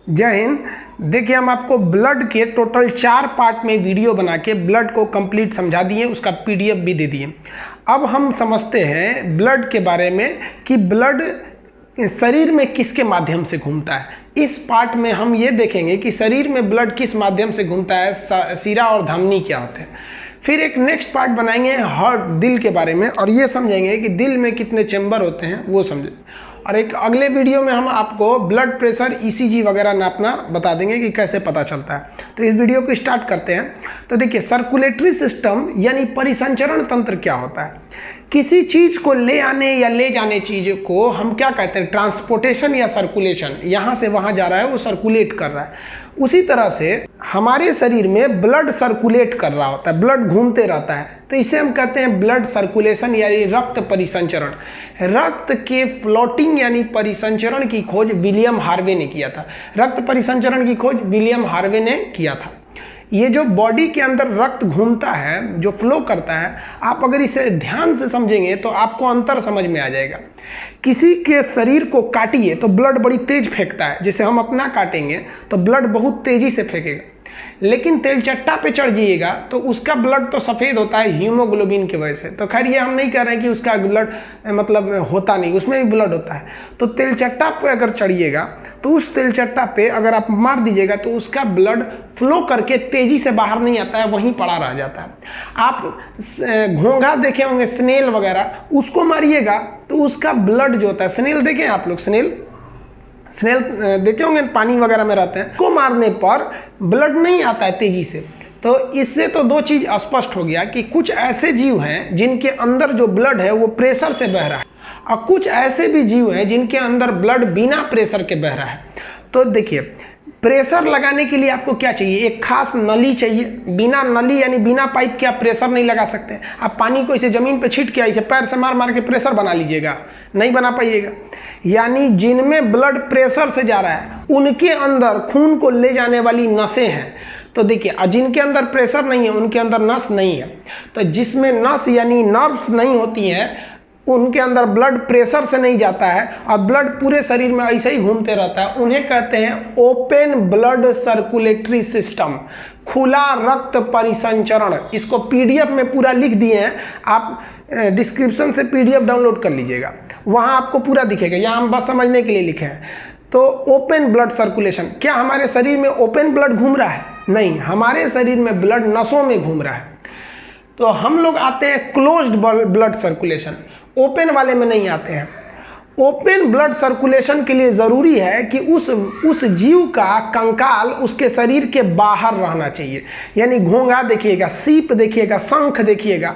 जय हिंद। देखिए, हम आपको ब्लड के टोटल 4 पार्ट में वीडियो बना के ब्लड को कंप्लीट समझा दिए, उसका पीडीएफ भी दे दिए। अब हम समझते हैं ब्लड के बारे में कि ब्लड शरीर में किसके माध्यम से घूमता है। इस पार्ट में हम ये देखेंगे कि शरीर में ब्लड किस माध्यम से घूमता है, शिरा और धमनी क्या होते हैं। फिर एक नेक्स्ट पार्ट बनाएंगे हार्ट, दिल के बारे में, और ये समझेंगे कि दिल में कितने चैम्बर होते हैं वो समझें। और एक अगले वीडियो में हम आपको ब्लड प्रेशर, ईसीजी वगैरह नापना बता देंगे कि कैसे पता चलता है। तो इस वीडियो को स्टार्ट करते हैं। तो देखिए, सर्कुलेटरी सिस्टम यानी परिसंचरण तंत्र क्या होता है। किसी चीज़ को ले आने या ले जाने चीज़ को हम क्या कहते हैं, ट्रांसपोर्टेशन या सर्कुलेशन। यहाँ से वहाँ जा रहा है, वो सर्कुलेट कर रहा है। उसी तरह से हमारे शरीर में ब्लड सर्कुलेट कर रहा होता है, ब्लड घूमते रहता है, तो इसे हम कहते हैं ब्लड सर्कुलेशन यानी रक्त परिसंचरण। रक्त के फ्लोटिंग यानी परिसंचरण की खोज विलियम हार्वे ने किया था। रक्त परिसंचरण की खोज विलियम हार्वे ने किया था। ये जो बॉडी के अंदर रक्त घूमता है, जो फ्लो करता है, आप अगर इसे ध्यान से समझेंगे तो आपको अंतर समझ में आ जाएगा। किसी के शरीर को काटिए तो ब्लड बड़ी तेज फेंकता है, जैसे हम अपना काटेंगे तो ब्लड बहुत तेजी से फेंकेगा। लेकिन तेलचट्टा पे चढ़ जाइएगा तो उसका ब्लड तो सफ़ेद होता है हीमोग्लोबिन की वजह से। तो खैर, ये हम नहीं कह रहे हैं कि उसका ब्लड मतलब होता नहीं, उसमें भी ब्लड होता है। तो तेलचट्टा पे अगर चढ़िएगा तो उस तेलचट्टा पे अगर आप मार दीजिएगा तो उसका ब्लड फ्लो करके तेज़ी से बाहर नहीं आता है, वहीं पड़ा रह जाता है। आप घोंघा देखे होंगे, स्नेल वगैरह, उसको मारिएगा तो उसका ब्लड जो होता है, स्नेल देखें आप लोग, स्नेल देखे होंगे, पानी वगैरह में रहते हैं, को मारने पर ब्लड नहीं आता है तेजी से। तो इससे तो दो चीज़ स्पष्ट हो गया कि कुछ ऐसे जीव हैं जिनके अंदर जो ब्लड है वो प्रेशर से बह रहा है, और कुछ ऐसे भी जीव हैं जिनके अंदर ब्लड बिना प्रेशर के बह रहा है। तो देखिए, प्रेशर लगाने के लिए आपको क्या चाहिए, एक खास नली चाहिए। बिना नली यानी बिना पाइप के आप प्रेशर नहीं लगा सकते। आप पानी को इसे ज़मीन पे छीट के इसे पैर से मार मार के प्रेशर बना लीजिएगा, नहीं बना पाइएगा। यानी जिनमें ब्लड प्रेशर से जा रहा है उनके अंदर खून को ले जाने वाली नसें हैं। तो देखिए, जिनके अंदर प्रेशर नहीं है उनके अंदर नस नहीं है। तो जिसमें नस यानी नर्व्स नहीं होती हैं उनके अंदर ब्लड प्रेशर से नहीं जाता है और ब्लड पूरे शरीर में ऐसे ही घूमते रहता है, उन्हें कहते हैं ओपन ब्लड सर्कुलेटरी सिस्टम, खुला रक्त परिसंचरण। इसको पीडीएफ में पूरा लिख दिए हैं, आप डिस्क्रिप्शन से पीडीएफ डाउनलोड कर लीजिएगा, वहाँ आपको पूरा दिखेगा। यहाँ हम बस समझने के लिए लिखे हैं। तो ओपन ब्लड सर्कुलेशन, क्या हमारे शरीर में ओपन ब्लड घूम रहा है? नहीं, हमारे शरीर में ब्लड नसों में घूम रहा है। तो हम लोग आते हैं क्लोज्ड ब्लड सर्कुलेशन, ओपन वाले में नहीं आते हैं। ओपन ब्लड सर्कुलेशन के लिए ज़रूरी है कि उस जीव का कंकाल उसके शरीर के बाहर रहना चाहिए। यानी घोंघा देखिएगा, सीप देखिएगा, शंख देखिएगा,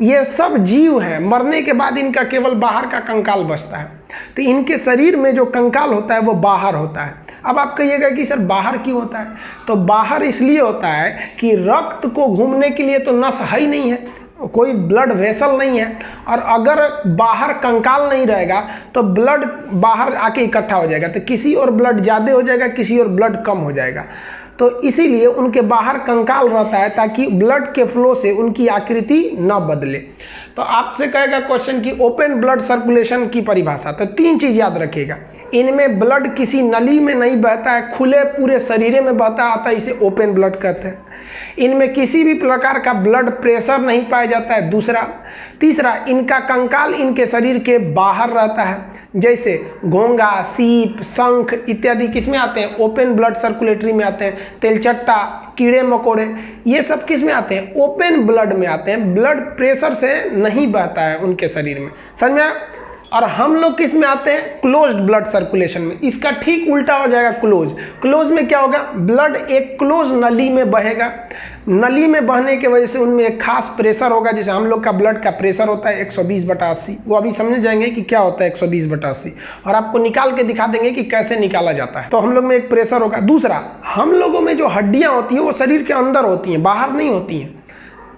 ये सब जीव हैं, मरने के बाद इनका केवल बाहर का कंकाल बचता है। तो इनके शरीर में जो कंकाल होता है वो बाहर होता है। अब आप कहिएगा कि सर बाहर क्यों होता है? तो बाहर इसलिए होता है कि रक्त को घूमने के लिए तो नस है ही नहीं है, कोई ब्लड वेसल नहीं है, और अगर बाहर कंकाल नहीं रहेगा तो ब्लड बाहर आके इकट्ठा हो जाएगा, तो किसी और ब्लड ज़्यादा हो जाएगा, किसी और ब्लड कम हो जाएगा। तो इसीलिए उनके बाहर कंकाल रहता है ताकि ब्लड के फ्लो से उनकी आकृति न बदले। तो आपसे कहेगा क्वेश्चन कि ओपन ब्लड सर्कुलेशन की परिभाषा, तो 3 चीज़ याद रखिएगा। इनमें ब्लड किसी नली में नहीं बहता है, खुले पूरे शरीर में बहता आता है, इसे ओपन ब्लड कहते हैं। इनमें किसी भी प्रकार का ब्लड प्रेशर नहीं पाया जाता है, दूसरा। तीसरा, इनका कंकाल इनके शरीर के बाहर रहता है, जैसे घोंघा, सीप, शंख इत्यादि किस में आते हैं? ओपन ब्लड सर्कुलेटरी में आते हैं। तेलचट्टा, कीड़े मकोड़े, ये सब किस में आते हैं? ओपन ब्लड में आते हैं। ब्लड प्रेशर से नहीं बहता है उनके शरीर में, समझ में आया? और हम लोग किस में आते हैं? क्लोज्ड ब्लड सर्कुलेशन में। इसका ठीक उल्टा हो जाएगा क्लोज में क्या होगा? ब्लड एक क्लोज नली में बहेगा। नली में बहने की वजह से उनमें एक खास प्रेशर होगा, जैसे हम लोग का ब्लड का प्रेशर होता है 120/80। वो अभी समझ जाएंगे कि क्या होता है 120/80, और आपको निकाल के दिखा देंगे कि कैसे निकाला जाता है। तो हम लोग में एक प्रेशर होगा। दूसरा, हम लोगों में जो हड्डियाँ होती हैं वो शरीर के अंदर होती हैं, बाहर नहीं होती हैं,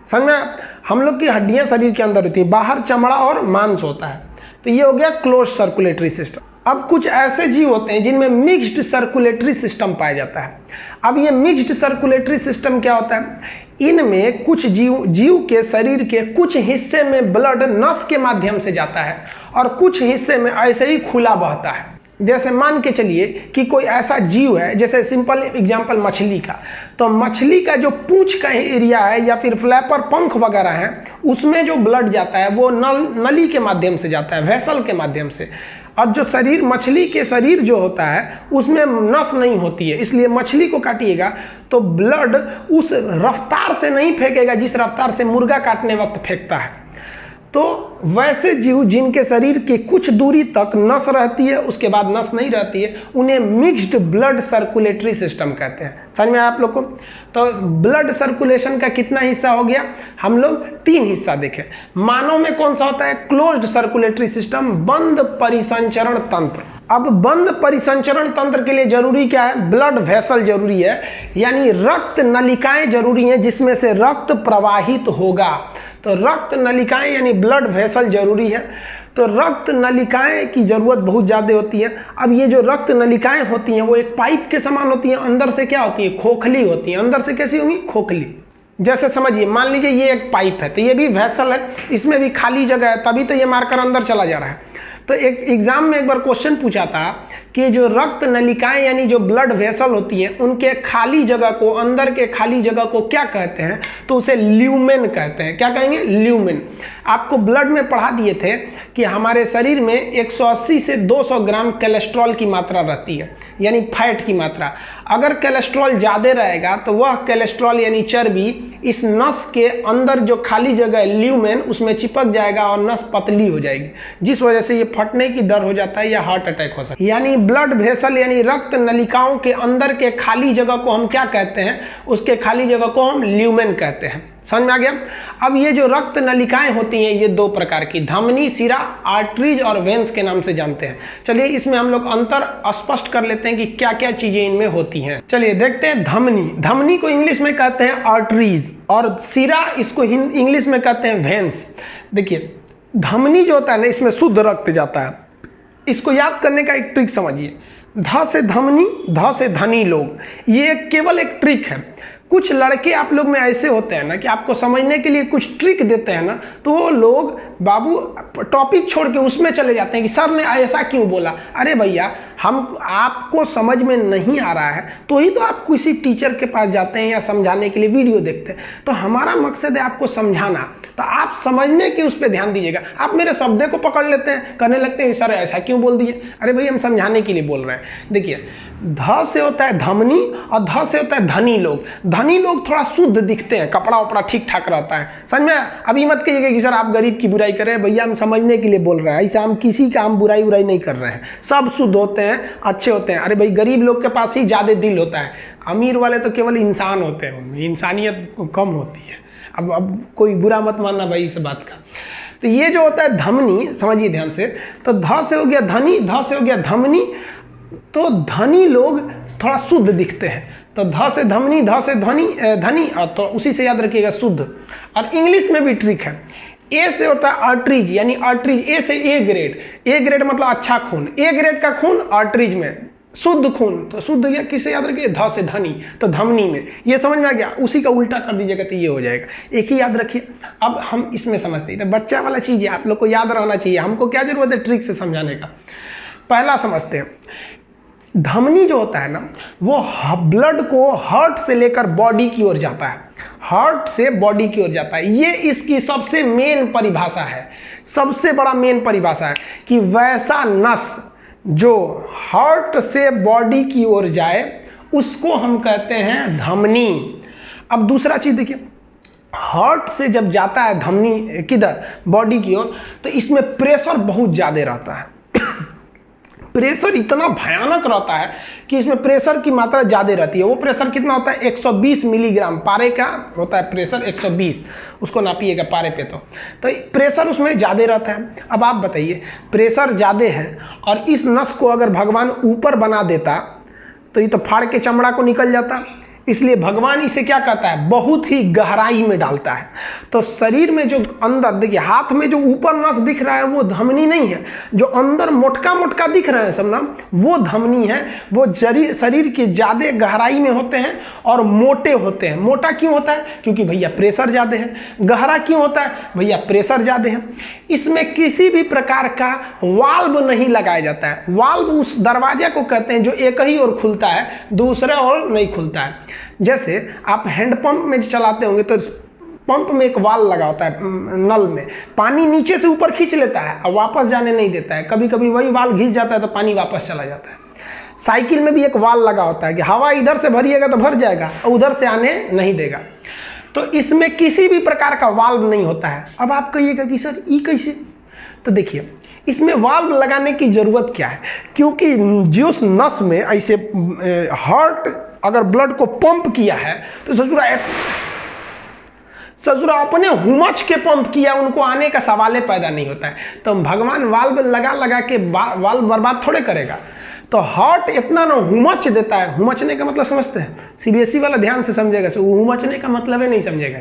समझ में? हम लोग की हड्डियाँ शरीर के अंदर होती हैं, बाहर चमड़ा और मांस होता है। तो ये हो गया क्लोज सर्कुलेटरी सिस्टम। अब कुछ ऐसे जीव होते हैं जिनमें मिक्स्ड सर्कुलेटरी सिस्टम पाया जाता है। अब ये मिक्स्ड सर्कुलेटरी सिस्टम क्या होता है? इनमें कुछ जीव के शरीर के कुछ हिस्से में ब्लड नस के माध्यम से जाता है और कुछ हिस्से में ऐसे ही खुला बहता है। जैसे मान के चलिए कि कोई ऐसा जीव है, जैसे सिंपल एग्जांपल मछली का, तो मछली का जो पूंछ का एरिया है या फिर फ्लैपर पंख वगैरह है, उसमें जो ब्लड जाता है वो नली के माध्यम से जाता है, वेसल के माध्यम से। और जो शरीर, मछली के शरीर जो होता है उसमें नस नहीं होती है, इसलिए मछली को काटिएगा तो ब्लड उस रफ्तार से नहीं फेंकेगा जिस रफ्तार से मुर्गा काटने वक्त फेंकता है। तो वैसे जीव जिनके शरीर की कुछ दूरी तक नस रहती है, उसके बाद नस नहीं रहती है, उन्हें मिक्स्ड ब्लड सर्कुलेटरी सिस्टम कहते हैं। समझ में आया आप लोग को? तो ब्लड सर्कुलेशन का कितना हिस्सा हो गया? हम लोग 3 हिस्सा देखें। मानव में कौन सा होता है? क्लोज्ड सर्कुलेटरी सिस्टम, बंद परिसंचरण तंत्र। अब बंद परिसंचरण तंत्र के लिए जरूरी क्या है? ब्लड वेसल जरूरी है, यानी रक्त नलिकाएं जरूरी हैं जिसमें से रक्त प्रवाहित होगा। तो रक्त नलिकाएं यानी ब्लड वेसल जरूरी है। तो रक्त नलिकाएं की जरूरत बहुत ज़्यादा होती है। अब ये जो रक्त नलिकाएं होती हैं वो एक पाइप के समान होती हैं, अंदर से क्या होती है? खोखली होती है। अंदर से कैसी होंगी? खोखली। जैसे समझिए, मान लीजिए ये एक पाइप है, तो ये भी वेसल है, इसमें भी खाली जगह है, तभी तो ये मारकर अंदर चला जा रहा है। तो एक एग्जाम में एक बार क्वेश्चन पूछा था कि जो रक्त नलिकाएं यानी जो ब्लड वेसल होती हैं, उनके खाली जगह को, अंदर के खाली जगह को क्या कहते हैं? तो उसे ल्यूमेन कहते हैं। क्या कहेंगे? ल्यूमेन। आपको ब्लड में पढ़ा दिए थे कि हमारे शरीर में 180 से 200 ग्राम कोलेस्ट्रॉल की मात्रा रहती है, यानी फैट की मात्रा। अगर कोलेस्ट्रॉल ज़्यादा रहेगा तो वह कोलेस्ट्रॉल यानी चर्बी इस नस के अंदर जो खाली जगह है ल्यूमेन, उसमें चिपक जाएगा और नस पतली हो जाएगी, जिस वजह से ये फटने की दर हो जाता है या हार्ट अटैक हो सकता है। यानी ब्लड वेसल यानी रक्त नलिकाओं के अंदर के खाली जगह को हम क्या कहते हैं? उसके खाली जगह को हम ल्यूमेन कहते हैं। समझ में आ गया? अब ये जो रक्त नलिकाएं होती हैं ये 2 प्रकार की, धमनी, सिरा, आर्टरीज और वेन्स के नाम से जानते हैं। चलिए इसमें हम लोग अंतर स्पष्ट कर लेते हैं कि क्या क्या चीजें इनमें होती हैं। चलिए देखते हैं। धमनी, धमनी को इंग्लिश में कहते हैं आर्टरीज, और सिरा इसको इंग्लिश में कहते हैं वेन्स। देखिए धमनी जो होता है ना, इसमें शुद्ध रक्त जाता है। इसको याद करने का एक ट्रिक समझिए। ध से धमनी, ध से धनी लोग, ये केवल एक ट्रिक है। कुछ लड़के आप लोग में ऐसे होते हैं ना कि आपको समझने के लिए कुछ ट्रिक देते हैं ना, तो वो लोग बाबू टॉपिक छोड़ के उसमें चले जाते हैं कि सर ने ऐसा क्यों बोला। अरे भैया, हम आपको समझ में नहीं आ रहा है तो ही तो आप किसी टीचर के पास जाते हैं या समझाने के लिए वीडियो देखते हैं। तो हमारा मकसद है आपको समझाना, तो आप समझने की उस पर ध्यान दीजिएगा। आप मेरे शब्द को पकड़ लेते हैं, कहने लगते हैं सर ऐसा क्यों बोल दिए। अरे भैया, हम समझाने के लिए बोल रहे हैं। देखिए ध से होता है धमनी और ध से होता है धनी लोग। धनी लोग थोड़ा शुद्ध दिखते हैं, कपड़ा वपड़ा ठीक ठाक रहता है। समझ में? अभी मत कहिएगा कि सर आप गरीब की बुराई कर रहे हैं। भैया हम समझने के लिए बोल रहे हैं, ऐसा हम किसी का हम बुराई उराई नहीं कर रहे हैं। सब शुद्ध होते हैं, अच्छे होते हैं। अरे भाई, गरीब लोग के पास ही ज़्यादा दिल होता है, अमीर वाले तो केवल इंसान होते हैं, उनमें इंसानियत कम होती है। अब कोई बुरा मत मानना भाई इस बात का। तो ये जो होता है धमनी, समझिए ध्यान से, तो ध से हो गया धनी, ध से हो गया धमनी। तो धनी लोग थोड़ा शुद्ध दिखते हैं, तो ध से धमनी, ध से धनी, तो उसी से याद रखिएगा शुद्ध। और इंग्लिश में भी ट्रिक है। ए से होता है आर्टरीज, यानी आर्टरीज, ए से ए ग्रेड। ए ग्रेड मतलब अच्छा खून, ए ग्रेड का खून आर्टरीज में, शुद्ध खून। तो शुद्ध या किसे याद रखिए? ध से धनी, तो धमनी में। ये समझ में आ गया? उसी का उल्टा कर दीजिएगा तो ये हो जाएगा। एक ही याद रखिए। अब हम इसमें समझते हैं, तो बच्चा वाला चीज़ है, आप लोग को याद रहना चाहिए। हमको क्या जरूरत है? ट्रिक से समझाने का। पहला समझते हैं। धमनी जो होता है ना, वो ब्लड को हार्ट से लेकर बॉडी की ओर जाता है, हार्ट से बॉडी की ओर जाता है। ये इसकी सबसे मेन परिभाषा है, सबसे बड़ा मेन परिभाषा है कि वैसा नस जो हार्ट से बॉडी की ओर जाए उसको हम कहते हैं धमनी। अब दूसरा चीज देखिए, हार्ट से जब जाता है धमनी किधर? बॉडी की ओर, तो इसमें प्रेशर बहुत ज़्यादा रहता है। प्रेशर इतना भयानक रहता है कि इसमें प्रेशर की मात्रा ज़्यादा रहती है। वो प्रेशर कितना होता है? 120 मिलीग्राम पारे का होता है प्रेशर, 120, उसको नापिएगा पारे पे। तो प्रेशर उसमें ज़्यादा रहता है। अब आप बताइए, प्रेशर ज़्यादा है और इस नस को अगर भगवान ऊपर बना देता तो ये तो फाड़ के चमड़ा को निकल जाता। इसलिए भगवान इसे क्या कहता है, बहुत ही गहराई में डालता है। तो शरीर में जो अंदर देखिए, हाथ में जो ऊपर नस दिख रहा है वो धमनी नहीं है, जो अंदर मोटका मोटका दिख रहा है सब ना, वो धमनी है। वो शरीर के ज़्यादा गहराई में होते हैं और मोटे होते हैं। मोटा क्यों होता है, क्योंकि भैया प्रेशर ज़्यादा है। गहरा क्यों होता है, भैया प्रेशर ज़्यादा है। इसमें किसी भी प्रकार का वाल्व नहीं लगाया जाता है। वाल्व उस दरवाजे को कहते हैं जो एक ही ओर खुलता है, दूसरे ओर नहीं खुलता है। जैसे आप हैंडपंप में चलाते होंगे तो पंप में एक वाल्व लगा होता है, नल में पानी नीचे से ऊपर खींच लेता है और वापस जाने नहीं देता है। कभी कभी वही वाल्व घिस जाता है तो पानी वापस चला जाता है। साइकिल में भी एक वाल्व लगा होता है कि हवा इधर से भरिएगा तो भर जाएगा और उधर से आने नहीं देगा। तो इसमें किसी भी प्रकार का वाल्व नहीं होता है। अब आप कहिएगा कि सर ये कैसे, तो देखिए इसमें वाल्व लगाने की ज़रूरत क्या है, क्योंकि जिस नस में ऐसे हार्ट अगर ब्लड को पंप किया है तो ससुरा अपने हुमच के पंप किया, उनको आने का सवाल पैदा नहीं होता है। तो भगवान वाल्व लगा के वाल्व बर्बाद थोड़े करेगा। तो हार्ट इतना ना हुमच देता है। हुमचने का मतलब समझते हैं, सीबीएसई वाला ध्यान से समझेगा, हुमचने का मतलब है नहीं समझेगा।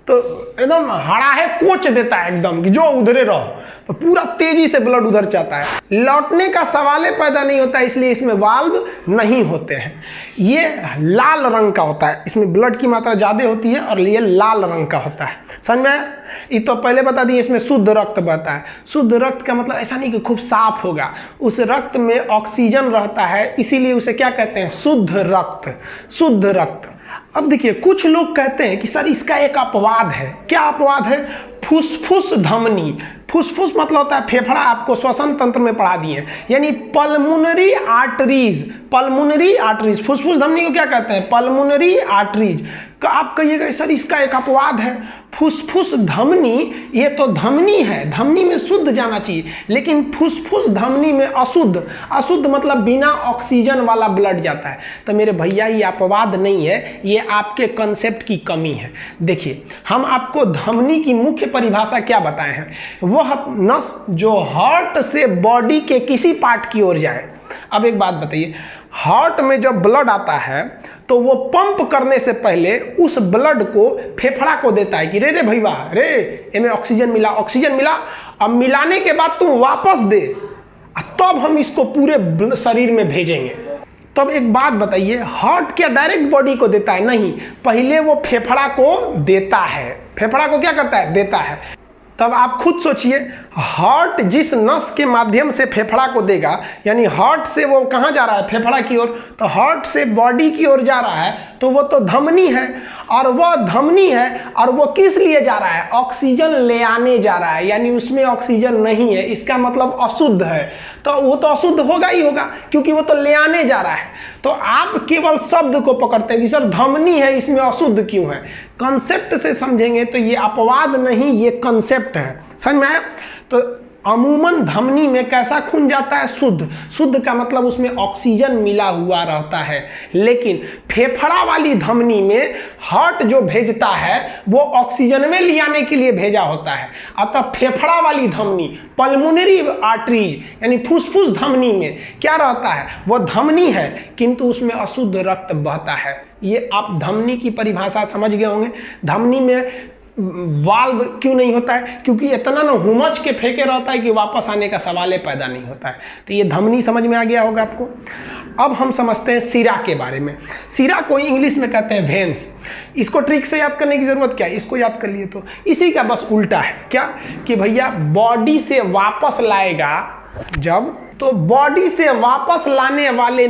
तो एकदम हड़ाहे कोच देता है एकदम कि जो उधरे रहो, तो पूरा तेजी से ब्लड उधर जाता है, लौटने का सवाल पैदा नहीं होता है। इसलिए इसमें वाल्व नहीं होते हैं। ये लाल रंग का होता है, इसमें ब्लड की मात्रा ज़्यादा होती है और ये लाल रंग का होता है। समझ में आया? ये तो पहले बता दिए, इसमें शुद्ध रक्त बहता है। शुद्ध रक्त का मतलब ऐसा नहीं कि खूब साफ होगा, उस रक्त में ऑक्सीजन रहता है, इसीलिए उसे क्या कहते हैं, शुद्ध रक्त। शुद्ध रक्त। अब देखिए कुछ लोग कहते हैं कि सर इसका एक अपवाद है। क्या अपवाद है? फुसफुस धमनी। फुसफुस मतलब होता है फेफड़ा, आपको श्वसन तंत्र में पढ़ा दिए, यानी पल्मोनरी आर्टरीज। पल्मोनरी आर्टरीज, फुसफुस धमनी को क्या कहते हैं, पल्मोनरी आर्टरीज। आप कहिएगा सर इसका एक अपवाद है। फुसफुस धमनी, ये तो धमनी है, धमनी में शुद्ध जाना चाहिए, लेकिन फुसफुस धमनी में अशुद्ध। अशुद्ध मतलब बिना ऑक्सीजन वाला ब्लड जाता है। तो मेरे भैया ये अपवाद नहीं है, ये आपके कंसेप्ट की कमी है। देखिए हम आपको धमनी की मुख्य परिभाषा क्या बताए हैं, वह नस जो हार्ट से बॉडी के किसी पार्ट की ओर जाए। अब एक बात बताइए, हार्ट में जब ब्लड आता है तो वो पंप करने से पहले उस ब्लड को फेफड़ा को देता है कि रे रे भैया रे, इनमें ऑक्सीजन मिला, ऑक्सीजन मिला। अब मिलाने के बाद तुम वापस दे, तब हम इसको पूरे शरीर में भेजेंगे। तब एक बात बताइए, हार्ट क्या डायरेक्ट बॉडी को देता है? नहीं, पहले वो फेफड़ा को देता है। फेफड़ा को क्या करता है? देता है। तब आप खुद सोचिए, हार्ट जिस नस के माध्यम से फेफड़ा को देगा, यानी हार्ट से वो कहाँ जा रहा है, फेफड़ा की ओर, तो हार्ट से बॉडी की ओर जा रहा है, तो वो तो धमनी है। और वह धमनी है और वो किस लिए जा रहा है? ऑक्सीजन ले आने जा रहा है, यानी उसमें ऑक्सीजन नहीं है, इसका मतलब अशुद्ध है। तो वो तो अशुद्ध होगा ही होगा, क्योंकि वो तो ले आने जा रहा है। तो आप केवल शब्द को पकड़ते हैं कि सर धमनी है, इसमें अशुद्ध क्यों है। कंसेप्ट से समझेंगे तो ये अपवाद नहीं, ये कंसेप्ट है। समझ में आया? तो अमूमन धमनी में कैसा खून जाता है? शुद्ध। शुद्ध का मतलब उसमें ऑक्सीजन मिला हुआ रहता है। लेकिन फेफड़ा वाली धमनी में हार्ट जो भेजता है वो ऑक्सीजन में ले आने के लिए भेजा होता है। अतः फेफड़ा वाली धमनी, पल्मोनरी आर्टरीज, यानी फुसफुस धमनी में क्या रहता है? वो धमनी है किंतु उसमें अशुद्ध रक्त बहता है। ये आप धमनी की परिभाषा समझ गए होंगे। धमनी में वाल्व क्यों नहीं होता है? क्योंकि इतना ना हुमच के फेंके रहता है कि वापस आने का सवाल पैदा नहीं होता है। तो ये धमनी समझ में आ गया होगा आपको। अब हम समझते हैं सिरा के बारे में। सिरा को इंग्लिश में कहते हैं वेन्स। इसको ट्रिक से याद करने की जरूरत क्या है? इसको याद कर लिए तो इसी का बस उल्टा है। क्या कि भैया बॉडी से वापस लाएगा, जब तो बॉडी से वापस लाने वाले